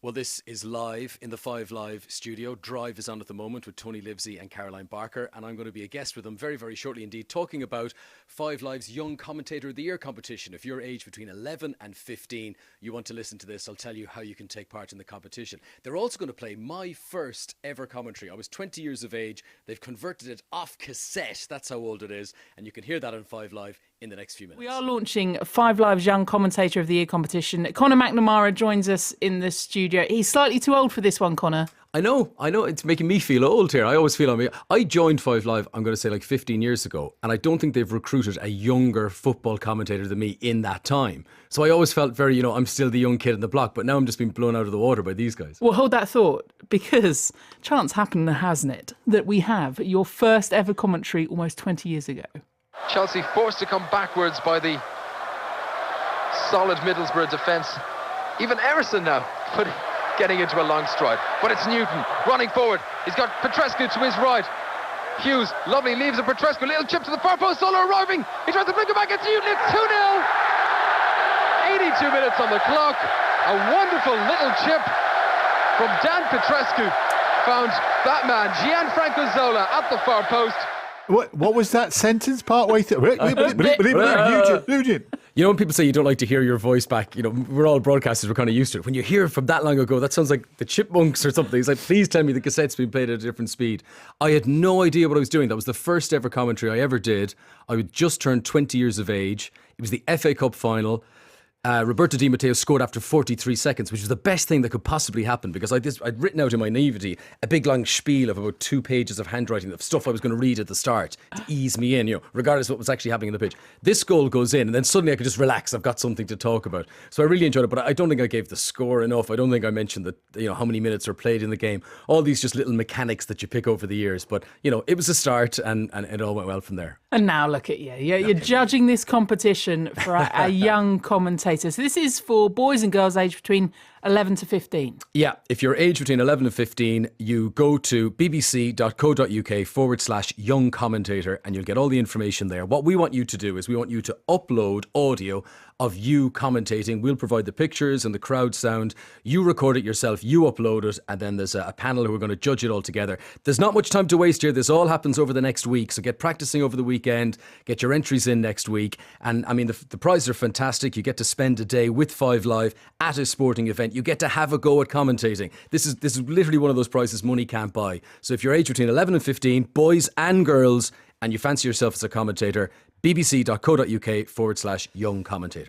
Well, this is live in the Five Live studio. Drive is on at the moment with Tony Livesey and Caroline Barker, and I'm going to be a guest with them very, very shortly indeed, talking about Five Live's Young Commentator of the Year competition. If you're aged between 11 and 15, you want to listen to this, I'll tell you how you can take part in the competition. They're also going to play my first ever commentary. I was 20 years of age. They've converted it off cassette. That's how old it is, and you can hear that on Five Live in the next few minutes. We are launching Five Live's Young Commentator of the Year competition. Conor McNamara joins us in the studio. He's slightly too old for this one, Conor. I know. It's making me feel old here. I always feel I joined Five Live, I'm going to say like 15 years ago, and I don't think they've recruited a younger football commentator than me in that time. So I always felt very, I'm still the young kid in the block, but now I'm just being blown out of the water by these guys. Well, hold that thought, because chance happened, hasn't it, that we have your first ever commentary almost 20 years ago. Chelsea forced to come backwards by the solid Middlesbrough defence. Even Emerson now getting into a long stride. But it's Newton running forward. He's got Petrescu to his right. Hughes, lovely, leaves it Petrescu. Little chip to the far post, Solo arriving. He tries to flick it back. It's Newton. It's 2-0. 82 minutes on the clock. A wonderful little chip from Dan Petrescu. Found that man, Gianfranco Zola, at the far post. What was that sentence partway through? Nugent. You know when people say you don't like to hear your voice back, we're all broadcasters, we're kind of used to it. When you hear it from that long ago, that sounds like the Chipmunks or something. He's like, please tell me the cassette's been played at a different speed. I had no idea what I was doing. That was the first ever commentary I ever did. I had just turned 20 years of age. It was the FA Cup final. Roberto Di Matteo scored after 43 seconds, which was the best thing that could possibly happen, because I'd written out in my naivety a big long spiel of about 2 pages of handwriting of stuff I was going to read at the start to ease me in, regardless of what was actually happening on the pitch. This goal goes in, and then suddenly I could just relax. I've got something to talk about. So I really enjoyed it, but I don't think I gave the score enough. I don't think I mentioned that, how many minutes are played in the game. All these just little mechanics that you pick over the years. But, it was a start, and it all went well from there. And now look at you. You're judging this competition for a young commentator. So this is for boys and girls aged between 11 to 15. Yeah, if you're aged between 11 and 15, you go to bbc.co.uk/young commentator and you'll get all the information there. What we want you to do is we want you to upload audio of you commentating. We'll provide the pictures and the crowd sound. You record it yourself, you upload it, and then there's a panel who are going to judge it all together. There's not much time to waste here. This all happens over the next week, so get practicing over the weekend, get your entries in next week. And I mean, the prizes are fantastic. You get to spend a day with Five Live at a sporting event. You get to have a go at commentating. This is literally one of those prizes money can't buy. So if you're aged between 11 and 15, boys and girls, and you fancy yourself as a commentator, bbc.co.uk/young commentator.